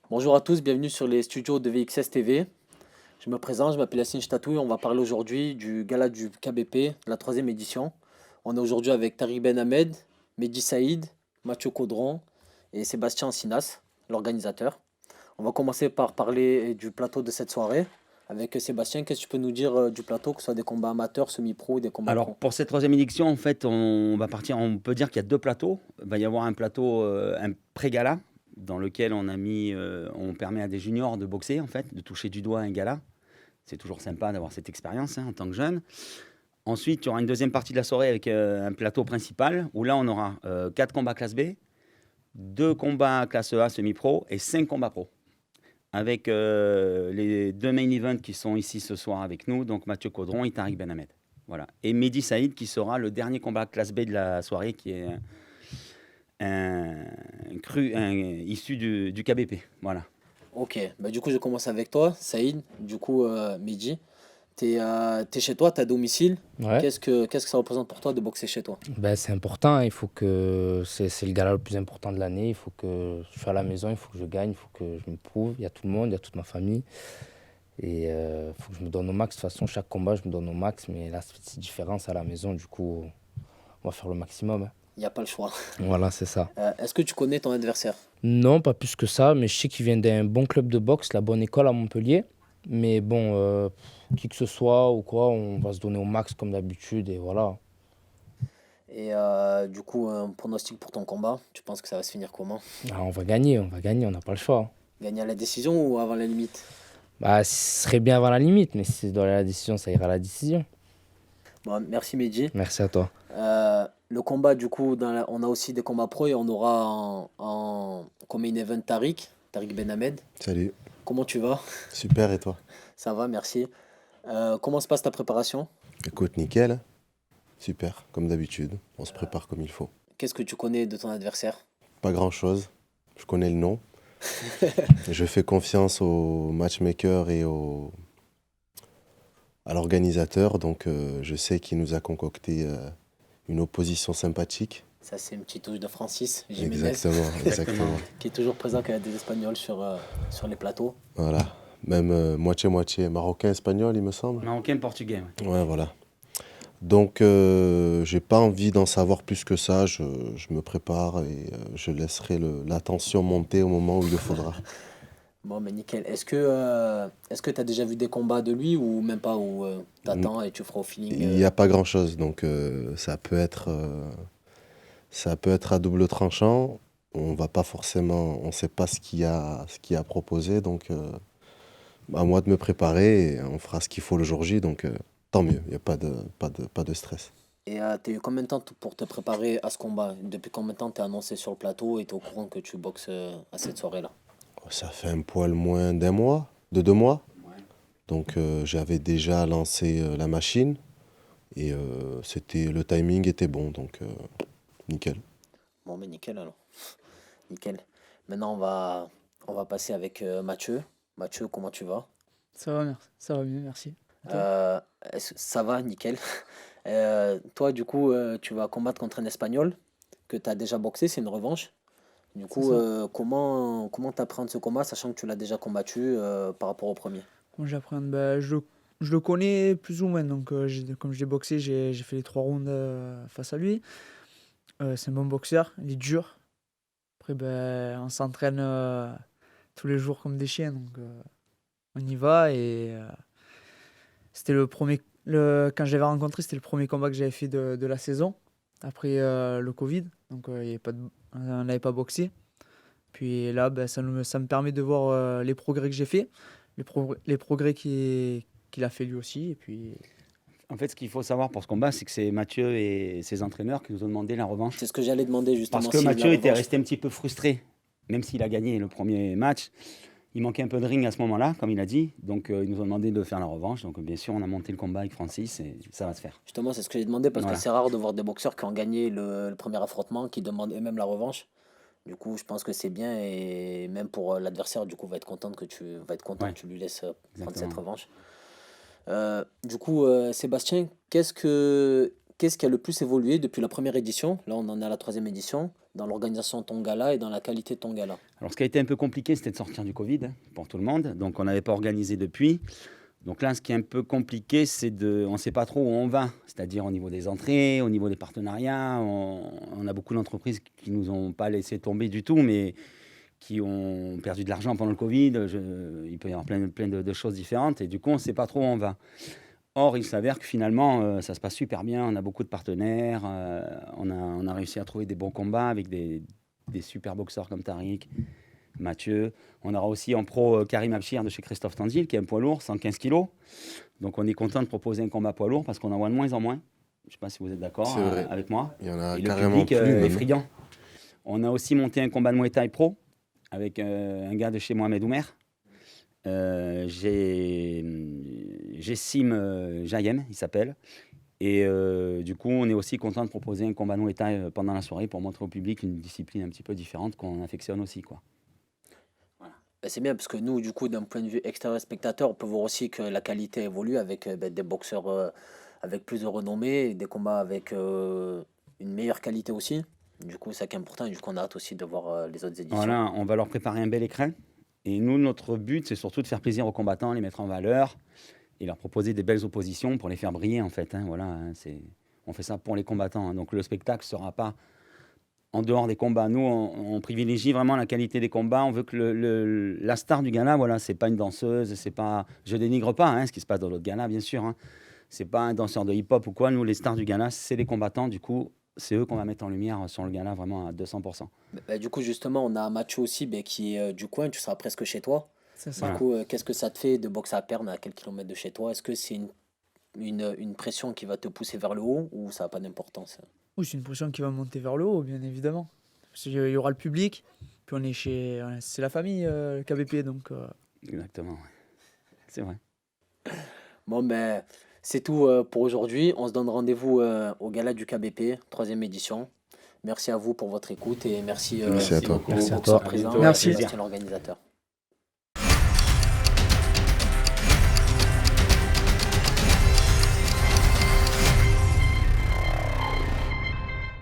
Bonjour à tous, bienvenue sur les studios de VXS TV. Je me présente, je m'appelle Yassine Chtatou et on va parler aujourd'hui du gala du KBP, de la troisième édition. On est aujourd'hui avec Tariq Ben Ahmed, Mehdi Saïd, Mathieu Caudron et Sébastien Sinas, l'organisateur. On va commencer par parler du plateau de cette soirée. Avec Sébastien, qu'est-ce que tu peux nous dire du plateau, que ce soit des combats amateurs, semi-pro ou des combats Alors, pro? pour cette troisième édition, en fait, on va partir. On peut dire qu'il y a deux plateaux. Il va y avoir un plateau, un pré-gala, dans lequel on permet à des juniors de boxer, en fait, de toucher du doigt un gala. C'est toujours sympa d'avoir cette expérience en tant que jeune. Ensuite, il y aura une deuxième partie de la soirée avec un plateau principal, où là, on aura 4 combats classe B, 2 combats classe A semi-pro et 5 combats pro. Avec les deux main events qui sont ici ce soir avec nous, donc Mathieu Caudron et Tariq Ben Ahmed. Voilà. Et Mehdi Saïd qui sera le dernier combat classe B de la soirée, qui est issu du KBP. Voilà. Ok, bah du coup je commence avec toi, Saïd. Du coup, Mehdi, t'es chez toi, t'es à domicile. Ouais, Qu'est-ce que ça représente pour toi de boxer chez toi? ben, c'est important, hein. Il faut que c'est le gala le plus important de l'année. Il faut que je sois à la maison, il faut que je gagne, il faut que je me prouve. Il y a tout le monde, il y a toute ma famille. Et il faut que je me donne au max. De toute façon, chaque combat, je me donne au max. Mais là, c'est différent, c'est à la maison. Du coup, on va faire le maximum, hein. Il n'y a pas le choix. Voilà, c'est ça. Est-ce que tu connais ton adversaire? Non, pas plus que ça, mais je sais qu'il vient d'un bon club de boxe, la bonne école à Montpellier. Mais bon, qui que ce soit ou quoi, on va se donner au max comme d'habitude. Et voilà. Et du coup, un pronostic pour ton combat, tu penses que ça va se finir comment? Ah, on va gagner, on n'a pas le choix. Gagner à la décision ou avant la limite? Bah, ce serait bien avant la limite, mais si c'est dans la décision, ça ira à la décision. Bon, merci Mehdi. Merci à toi. Le combat, du coup, on a aussi des combats pro et on aura comme main event Tariq Ben Ahmed. Salut, Comment tu vas? super et toi? Ça va, merci. Comment se passe ta préparation? Écoute, nickel, hein. Super, comme d'habitude, on se prépare comme il faut. Qu'est-ce que tu connais de ton adversaire? Pas grand-chose, je connais le nom, je fais confiance au matchmaker à l'organisateur, donc je sais qu'il nous a concocté une opposition sympathique. Ça, c'est une petite touche de Francis Jiménez, Exactement, exactement. qui est toujours présent quand il y a des Espagnols sur les plateaux. Voilà, même moitié-moitié marocain-espagnol, il me semble. Marocain, portugais. Ouais. Ouais, voilà. Donc, j'ai pas envie d'en savoir plus que ça. Je me prépare et je laisserai la tension monter au moment où il le faudra. Bon, mais nickel. Est-ce que tu as déjà vu des combats de lui ou même pas, ou N- t'attends et tu feras au feeling Il n'y a pas grand-chose, donc ça peut être à double tranchant. On va pas forcément, on sait pas ce qu'il y a proposé, donc à moi de me préparer et on fera ce qu'il faut le jour J, donc tant mieux. Il n'y a pas de stress. Et t'as eu combien de temps pour te préparer à ce combat? Depuis combien de temps t'es annoncé sur le plateau et t'es au courant que tu boxes à cette soirée-là? Ça fait un poil moins d'un mois, de 2 mois. Ouais. Donc j'avais déjà lancé la machine et le timing était bon, donc nickel. Bon, mais nickel alors. Nickel. Maintenant, on va passer avec Mathieu. Mathieu, comment tu vas? Ça va, merci. Ça va bien, merci. Et toi? Euh, Ça va, nickel. Toi, du coup, tu vas combattre contre un Espagnol que tu as déjà boxé, c'est une revanche. Du C'est coup, ça. comment t'appréhendes ce combat, sachant que tu l'as déjà combattu par rapport au premier? Comment j'apprends? Bah, je le connais plus ou moins. Donc, comme je l'ai boxé, j'ai fait les 3 rounds face à lui. C'est un bon boxeur, il est dur. Après, ben, on s'entraîne tous les jours comme des chiens. Donc, on y va. Et c'était le premier. Quand je l'avais rencontré, c'était le premier combat que j'avais fait de la saison. Après le Covid. Donc, il y avait pas on n'avait pas boxé. Puis là, ben, ça me permet de voir les progrès que j'ai fait, les progrès qu'il a fait lui aussi. Et puis, En fait, ce qu'il faut savoir pour ce combat, c'est que c'est Mathieu et ses entraîneurs qui nous ont demandé la revanche. C'est ce que j'allais demander Parce justement, que si la Mathieu était revanche. resté un petit peu frustré, même s'il a gagné le premier match. Il manquait un peu de ring à ce moment-là, comme il a dit. Donc, ils nous ont demandé de faire la revanche. Donc, bien sûr, on a monté le combat avec Francis et ça va se faire. Justement, c'est ce que j'ai demandé parce que Voilà. c'est rare de voir des boxeurs qui ont gagné le premier affrontement, qui demandent eux-mêmes la revanche. Du coup, je pense que c'est bien et même pour l'adversaire, du coup, va être content Ouais, que tu lui laisses prendre cette exactement. revanche. Du coup, Sébastien, qu'est-ce qui a le plus évolué depuis la première édition? Là, on en est à la troisième édition, dans l'organisation de ton gala et dans la qualité de ton gala. Alors, ce qui a été un peu compliqué, c'était de sortir du Covid pour tout le monde. Donc, on n'avait pas organisé depuis. Donc là, ce qui est un peu compliqué, c'est on ne sait pas trop où on va. C'est-à-dire au niveau des entrées, au niveau des partenariats. On a beaucoup d'entreprises qui ne nous ont pas laissé tomber du tout, mais qui ont perdu de l'argent pendant le Covid. Il peut y avoir plein de choses différentes. Et du coup, on ne sait pas trop où on va. Or, il s'avère que finalement, ça se passe super bien. On a beaucoup de partenaires. On a réussi à trouver des bons combats avec des super boxeurs comme Tariq, Mathieu. On aura aussi en pro Karim Abchir de chez Christophe Tandil, qui est un poids lourd, 115 kg. Donc, on est content de proposer un combat poids lourd parce qu'on en voit de moins en moins. Je ne sais pas si vous êtes d'accord C'est vrai. avec moi. Il y en a Et le carrément public plus. est maintenant. friand. On a aussi monté un combat de Muay Thai pro avec un gars de chez Mohamed Oumer. Jessim Jayem, il s'appelle. Et du coup, on est aussi content de proposer un combat de Muay Thai pendant la soirée pour montrer au public une discipline un petit peu différente qu'on affectionne aussi, quoi. Ben, c'est bien parce que nous, du coup, d'un point de vue extérieur spectateur, on peut voir aussi que la qualité évolue avec des boxeurs avec plus de renommée et des combats avec une meilleure qualité aussi. Du coup, c'est ça qui est important et du coup, on a hâte aussi de voir les autres éditions. Voilà, on va leur préparer un bel écran. Et nous, notre but, c'est surtout de faire plaisir aux combattants, les mettre en valeur et leur proposer des belles oppositions pour les faire briller, en fait. Hein, voilà, hein, on fait ça pour les combattants. Hein. Donc, le spectacle ne sera pas en dehors des combats. Nous, on privilégie vraiment la qualité des combats. On veut que la star du gala, voilà, c'est pas une danseuse, c'est pas... Je dénigre pas hein, ce qui se passe dans l'autre gala, bien sûr. Hein. C'est pas un danseur de hip-hop ou quoi. Nous, les stars du gala, c'est les combattants. Du coup, c'est eux qu'on va mettre en lumière sur le gala vraiment à 200%. Ben, du coup, justement, on a Mathieu aussi ben, qui est du coin, tu seras presque chez toi. C'est ça. Voilà. Du coup, qu'est-ce que ça te fait de boxer à Perne à quelques kilomètres de chez toi? Est-ce que c'est une pression qui va te pousser vers le haut ou ça n'a pas d'importance? Oui, c'est une pression qui va monter vers le haut, bien évidemment. Parce qu'il y aura le public, puis on est c'est la famille, le KBP, donc... Exactement, ouais. C'est vrai. Bon, ben, c'est tout pour aujourd'hui. On se donne rendez-vous au gala du KBP, troisième édition. Merci à vous pour votre écoute et merci, Merci à toi. aux Merci à boxeurs toi. présents À bientôt, Merci. et merci à l'organisateur.